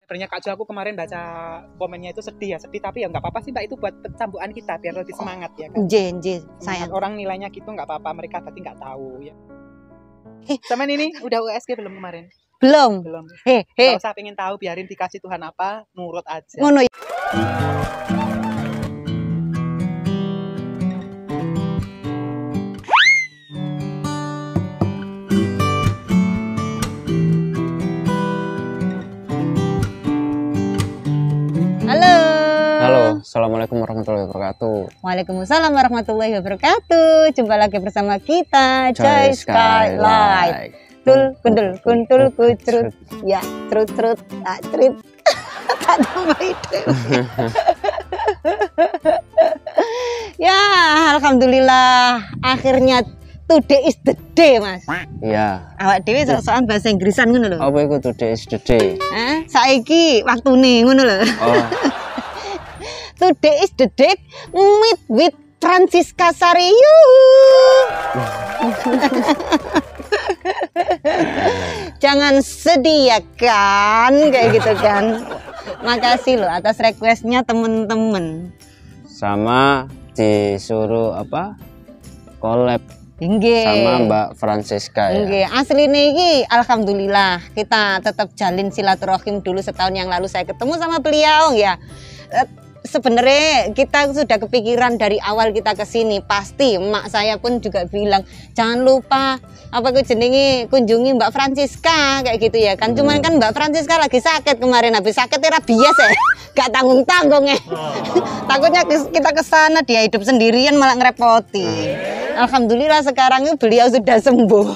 Sebenarnya Kak Jo, aku kemarin baca komennya itu sedih tapi ya nggak apa-apa sih Mbak, itu buat pencambuan kita biar lebih semangat ya kan. Nje, Semangat sayang. orang nilainya gitu nggak apa-apa, mereka berarti nggak tahu ya. Sama ini udah USG belum kemarin? Belum. Belum. He. Nggak usah pengen tahu, biarin dikasih Tuhan apa, nurut aja. Ngono. Halo, assalamualaikum warahmatullahi wabarakatuh. Waalaikumsalam warahmatullahi wabarakatuh. Jumpa lagi bersama kita Joy Skylight. Tul kundul kuntul kucrut, ya trut tak trit. Tak tambah itu. Ya, alhamdulillah akhirnya today is the day, Mas. Iya. Awak dhewe sok-sokan bahasa Inggrisan ngono lho. Apa iku today is the day? Saiki waktune ngono lho. Oh. Today is the day meet with Francisca Sariyu. Jangan sedih ya kan, kayak gitu kan. Makasih loh atas requestnya temen-temen. Sama disuruh apa? Collab Nggih. sama Mbak Francisca ya. Nggih, asline iki alhamdulillah kita tetap jalin silaturahim dulu. Setahun yang lalu saya ketemu sama beliau ya. Sebenarnya kita sudah kepikiran dari awal kita ke sini, pasti emak saya pun juga bilang jangan lupa apa jenenge kunjungi Mbak Francisca kayak gitu ya kan. Cuman kan Mbak Francisca lagi sakit kemarin, habis sakit bias ya, gak tanggung-tanggung ya. Takutnya kita ke sana dia hidup sendirian malah ngerepoti. Alhamdulillah sekarang beliau sudah sembuh.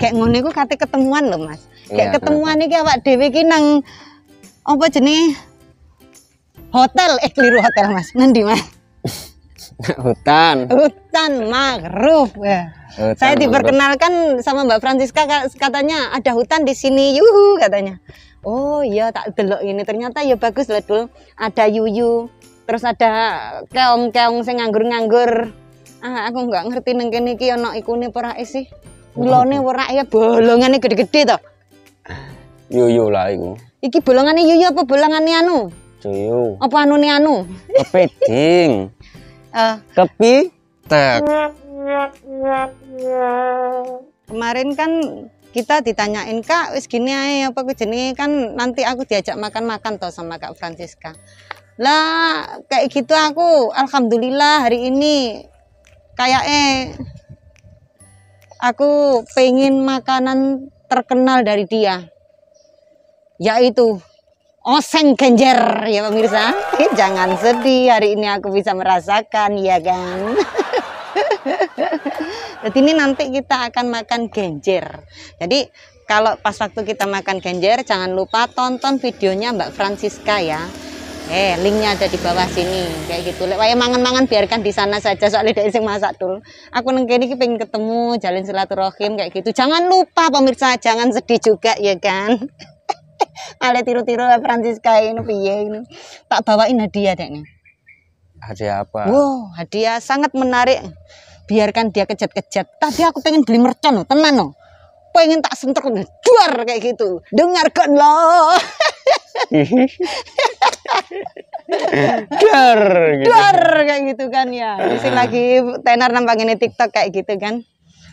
Kayak ngono iku kate ketemuan loh Mas. Kayak ketemuan iki awak dhewe iki nang apa jenenge hotel, keliru hotel Mas. Nanti Mas. Hutan mangrove ya. Saya mangrove. diperkenalkan sama Mbak Francisca, katanya ada hutan di sini, yuhu katanya. Oh iya tak delok ini, ternyata ya bagus lah Dul. Ada yuyu, terus ada keong-keong sing nganggur-nganggur. Aku nggak ngerti neng kene iki ana ikune apa sih. Ulone ora ya bolongane gede-gede to. Yuyu lah iku. Iki bolongane yuyu apa bolongane anu? Yuyu. Apa anune anu? Kepiting. Kepitek. Kemarin kan kita ditanyain Kak, wis gini aja apa jenenge kan nanti aku diajak makan-makan toh sama Kak Francisca. Lah kayak gitu aku alhamdulillah hari ini kayaknya aku pengen makanan terkenal dari dia, yaitu oseng genjer ya pemirsa. Jangan sedih, hari ini aku bisa merasakan ya kan. Jadi ini nanti kita akan makan genjer. Jadi kalau pas waktu kita makan genjer jangan lupa tonton videonya Mbak Francisca ya. Linknya ada di bawah sini kayak gitu. Lek wae mangan-mangan biarkan di sana saja soalnya dia sing masak dulu. Aku neng kene iki pengen ketemu, jalin silaturahim kayak gitu. Jangan lupa pemirsa, jangan sedih juga ya kan. Ale tiru-tiru Francisca ini piye ini. Tak bawain hadiah deknya. Hadiah apa? Wow, hadiah sangat menarik. Biarkan dia kejat-kejat. Tadi aku pengen beli mercon loh, tenan loh. Pengen tak sentruk duar kayak gitu. Dengarkanlah. Duar kayak gitu kan ya. Mesti lagi tenar nampang ini TikTok kayak gitu kan.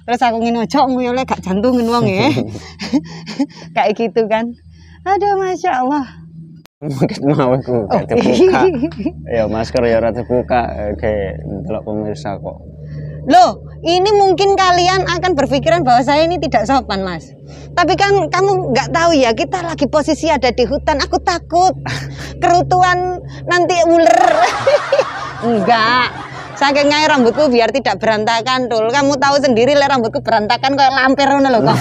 Terus aku ngene ojo nguyole gak jantungin wong ya. Kayak gitu kan. Aduh, Masya Allah. Mungkin mau aku gak dibuka. Ya masker ya ora dibuka kayak delok pemirsa kok. Loh, ini mungkin kalian akan berpikiran bahwa saya ini tidak sopan, Mas. Tapi kan kamu nggak tahu ya, kita lagi posisi ada di hutan. Aku takut kerutuan nanti ular. Enggak. Saking ngai rambutku biar tidak berantakan, Dul. Kamu tahu sendiri lah rambutku berantakan kayak lampir ngono lho kok.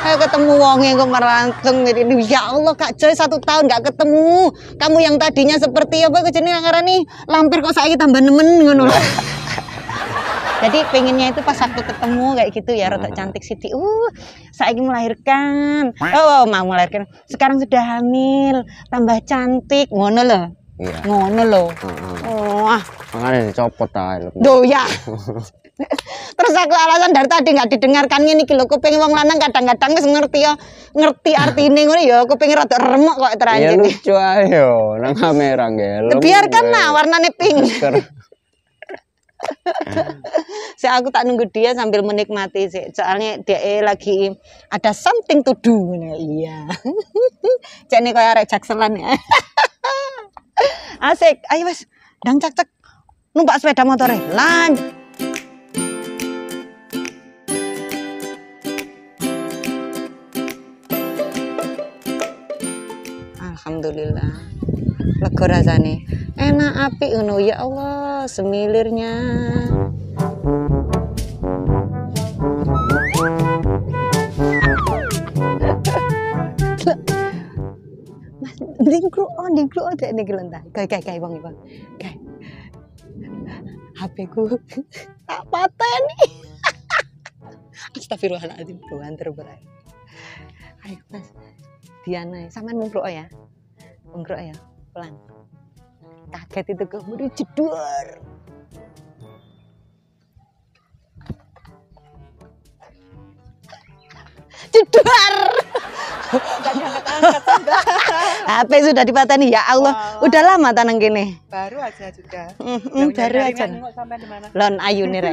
Ketemu wonge kok langsung ini. Ya Allah Kak Joy 1 tahun nggak ketemu. Kamu yang tadinya seperti apa jenenge ngarani lampir kok saiki tambah nemen ngono lho. Jadi pengennya itu pas waktu ketemu kayak gitu ya, rada cantik Siti. Saiki melahirkan. Mau melahirkan. Sekarang sudah hamil, tambah cantik ngono loh. Iya. Ngono lho. Heeh. Wah, Makanya dicopot ae lho. duh ya. Terus aku alasan dari tadi nggak didengarkan ngene iki lho, kuping wong lanang kadang-kadang wis ngerti ya, ngerti artine ngono ya, kuping rada remek kok Ya teranjene. lucu ayo nang kamera nggel. Biarkan lah warnane pink. Aku tak nunggu dia sambil menikmati sih. Soalnya dia lagi ada something to do. Nah, iya. Cek nih kayak arek jakselan ya. Asik. Ayo wes, dang cak-cak. Numpak sepeda motor lanjut. Alhamdulillah. Lega rasane. Enak apik ngono ya Allah, semilirnya. Mas, dingkru dek niki lentah. Kayak wong iki. Kayak HP ku tak pateni. Astagfirullahaladzim, banter berai. Ayo Mas, Diana, sampean ngkruk ya. Ngkruk ya, pelan. Kaget itu kemudian jedor. Jedor. HP sudah dipateni ya Allah. Udah lama tanang kene. Baru aja juga. Baru aja. Sampai di mana? Lon ayune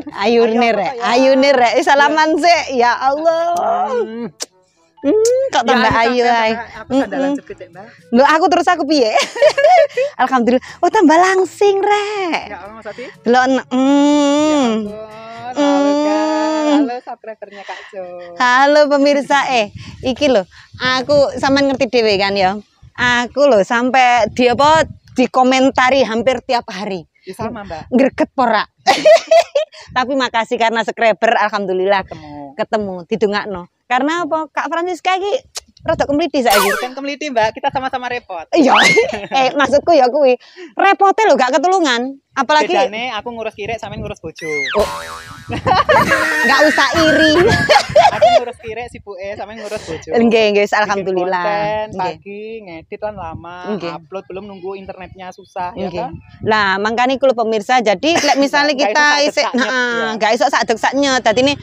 rek. Salaman sih ya Allah. Kok tambah ayu ae. Aku sandalan cepet cek, Mbak. Lho aku piye? Alhamdulillah. Oh tambah langsing rek. Ya Allah Sati. Delok Halo subscribernya Kak Jo. Halo pemirsa iki lho. Aku sampean ngerti dhewe kan ya. Aku lho sampai dia apa dikomentari hampir tiap hari. Ya sama, Mbak. Greget pora. Tapi makasih karena subscriber alhamdulillah ketemu didongakno. Karena apa? Kak Francisca iki rada kemliti saiki. Bukan kemliti, Mbak. Kita sama-sama repot. Iya. Maksudku ya kuwi. Repote lho gak ketulungan. Apalagi bedane aku ngurus kirek sampean ngurus bojo. Oh. Gak usah iri. Aku ngurus kirek sibuke sampean ngurus bojo. Nggih, alhamdulillah. Konten, pagi ngedit kan lama, upload belum nunggu internetnya susah ya kan. Lah, mangkane kulo pemirsa jadi lek misale kita isih gak iso sak dek sak nyet. Dadi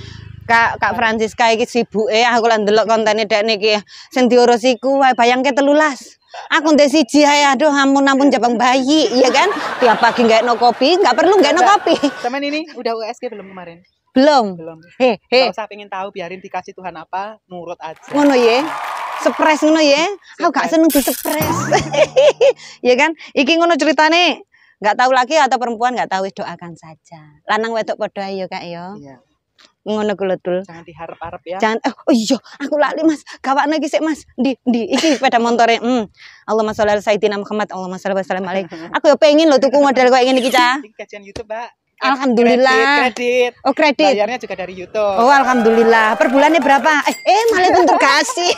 Kak Francisca iki sibuke aku lan ndelok kontene dek niki sing diurusi ku wae bayangke 13. Aku ndek siji ae aduh ampun jabang bayi ya kan. Tiap pagi gaekno kopi, enggak perlu gaekno kopi. Temen ini udah USG belum kemarin? Belum. Enggak usah pengen tahu, biarin dikasih Tuhan apa, nurut aja. Ngono ye. Spres ngono ye. Aku gak seneng dispres. Ya kan? Iki ngono ceritane. Enggak tahu laki atau perempuan enggak tahu, doakan saja. Lanang wedok padha ayo Kak yo. Iya. Ngono ku Lho. Jangan diharap-harap ya. Jangan oh iya, aku lali Mas. Gawakno iki sik Mas. Ndi iki sepeda motore. Allahumma sholli ala sayyidina Muhammad. Allahumma sholli wa sallim alaihi. Aku ya pengen lho tuku model koyo ngene iki, Cah. Iki kajian YouTube, Mbak. Alhamdulillah. Kredit. Oh, kredit. Bayarnya juga dari YouTube. Oh, alhamdulillah. Per bulannya berapa? Malah bentuk kasih.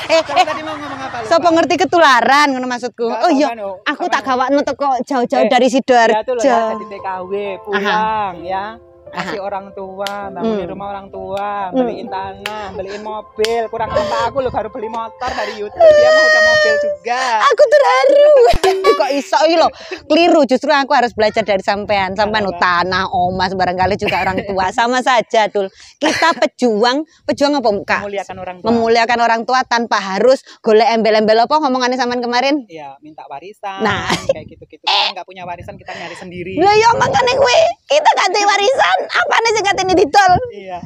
Tadi mau ngomong apa lu? Sopo ngerti ketularan ngono maksudku. Oh iya, aku tak gawakno teko jauh-jauh dari Sidoarjo. Ya jadi TKW pulang ya. Kasih orang tua, bangunin rumah orang tua, beliin tanah, beliin mobil. Kurang apa aku lo baru beli motor dari YouTube, dia mau udah mobil juga. Aku terharu. Kok iso iki lho. Keliru, justru aku harus belajar dari sampean. Sampean tanah, omas barangkali juga orang tua. Sama saja, Dul. Kita pejuang apa Kak? Memuliakan orang tua. Memuliakan orang tua tanpa harus golek embel-embel apa ngomongannya sampean kemarin? Iya, minta warisan. Nah, kayak gitu-gitu. Kita enggak punya warisan, kita nyari sendiri. Lah ya makane kowe, kita gak duwe warisan. Apane sing katene didol? Iya.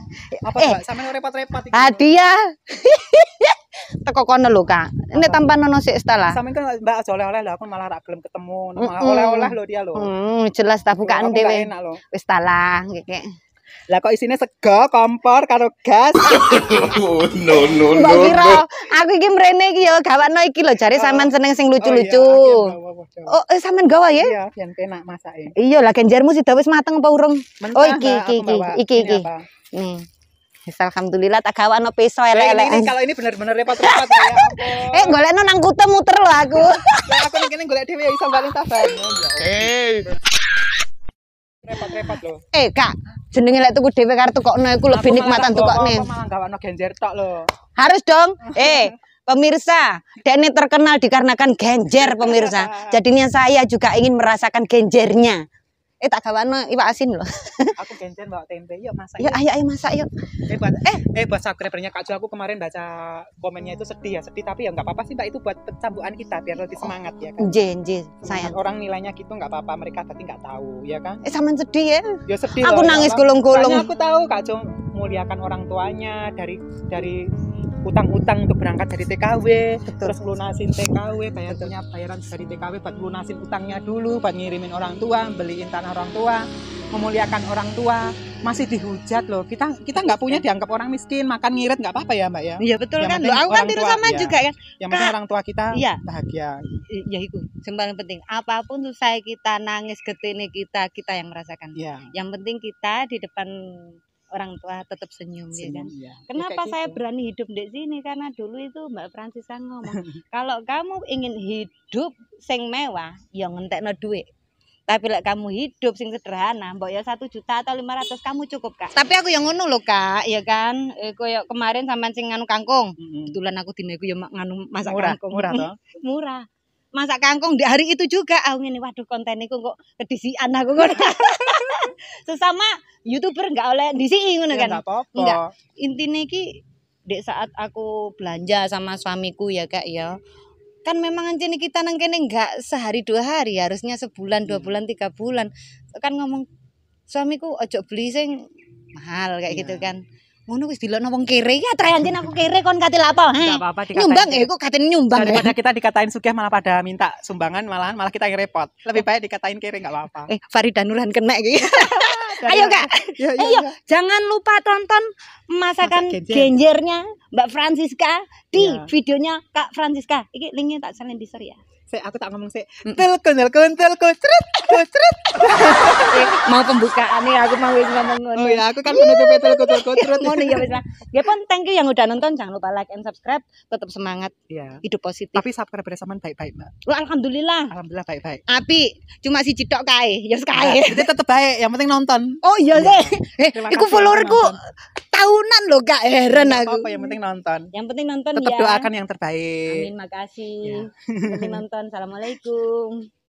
Apa Mbak? Sampeyan repot-repot iki. Hadiah. Teko kono lho, Kak. Ini tanpa nono sik setelah. Sampeyan kan Mbak aja oleh-oleh lho, aku malah ra gelem ketemu. Malah oleh-oleh lho dia lho. Jelas tak bukaan dhewe. Wis talah ngek. Lah kok isine sego, kompor karo gas. No. Mbak kira aku iki mrene iki ya gawakno iki lho jare sampean seneng sing lucu-lucu. Oh, sampean gawa ya? Iya, biyen penak masake. Iya, lah genjermu sida wis mateng apa urung? Oh, iki. Nih. Wis alhamdulillah tak gawakno pisau elek-elek. Kalau ini bener-bener repot-repot ya. Golekno nang kute muter lho aku. Lah aku ning kene golek dhewe iso balik taban. Repot-repot lho. Kak, jenenge lek tuku dhewe karo tukokno iku lebih nikmatan tukokne. Aku malah gawakno genjer tok lho. Harus dong. Pemirsa, Dene terkenal dikarenakan genjer pemirsa. Jadinya saya juga ingin merasakan genjernya. Tak gawano iwak asin loh. Aku genjer bawa tempe, yuk masak. Yuk, ayo masak yuk. Buat subscribernya Kak Jo, aku kemarin baca komennya itu sedih tapi ya nggak apa-apa sih Mbak, itu buat pencambuan kita biar lebih semangat ya kan. Nje, sayang. Orang nilainya gitu nggak apa-apa, mereka tadi nggak tahu ya kan. Sampean sedih ya? Ya sedih. Aku loh, nangis ya gulung-gulung. Soalnya aku tahu Kak Jo muliakan orang tuanya dari utang-utang untuk berangkat dari TKW, terus lunasin TKW, bayaran dari TKW buat lunasin utangnya dulu, buat ngirimin orang tua, beliin tanah orang tua, memuliakan orang tua, masih dihujat loh. Kita nggak punya dianggap orang miskin, makan ngirit nggak apa-apa ya Mbak ya. Iya betul kan. Aku kan tiru sama ya. juga kan. Yang penting orang tua kita bahagia. Ya itu yang paling penting. Apapun susah kita nangis getine kita yang merasakan. Ya. Yang penting kita di depan orang tua tetap senyum ya kan. Ya. Kenapa Ya, saya gitu. berani hidup di sini? Karena dulu itu Mbak Francisca ngomong, kalau kamu ingin hidup sing mewah, ya ngentekno duit. Tapi lek kamu hidup sing sederhana, mbok ya 1 juta atau 500 kamu cukup Kak. Tapi aku yang ngono lho Kak, ya kan. Koyo kemarin sampean sing nganu kangkung. Kebetulan aku dine iku ya nganu masak kangkung. Murah toh? Murah. Masak kangkung di hari itu juga aku ngene, waduh konten iku kok kedisian aku ngono. Sesama YouTuber enggak oleh disiki ngono kan. Enggak apa-apa. Enggak. Intine iki di saat aku belanja sama suamiku ya Kak ya. Kan memang anjene kita nang kene enggak sehari 2 hari, harusnya sebulan, 2 bulan, 3 bulan. Kan ngomong suamiku ojo beli sing mahal kayak gitu kan. Ngono wis dilokno wong kere ya trayanjen aku kere kon katil apa? Enggak apa-apa dikatain. Nyumbang kok katin nyumbang. Daripada kita dikatain sugih malah pada minta sumbangan malah kita yang repot. Lebih baik dikatain kere enggak apa-apa. Farida Nurhan kena iki. Ayo Kak. Ayo, jangan lupa tonton masakan genjernya Mbak Francisca di videonya Kak Francisca. Iki linknya tak salin di story ya. Aku tak ngomong sih. Telkon cret. Mau pembukaan nih aku mau ngomong ngono. Oh ya, aku kan penutup telkon cret. Ngono ya wis lah. Ya pun thank you yang udah nonton, jangan lupa like and subscribe, tetap semangat. Iya. Hidup positif. Tapi subscriber sampean baik-baik, Mbak. Alhamdulillah. Alhamdulillah baik-baik. Api, cuma si cidok kae, ya kae. Jadi tetap baik, yang penting nonton. Oh iya sih. Iku followerku tahunan loh Kak, heran aku. Apa yang penting nonton. Yang penting nonton tetap ya. doakan yang terbaik. Amin, makasih. Yang penting nonton. Assalamualaikum.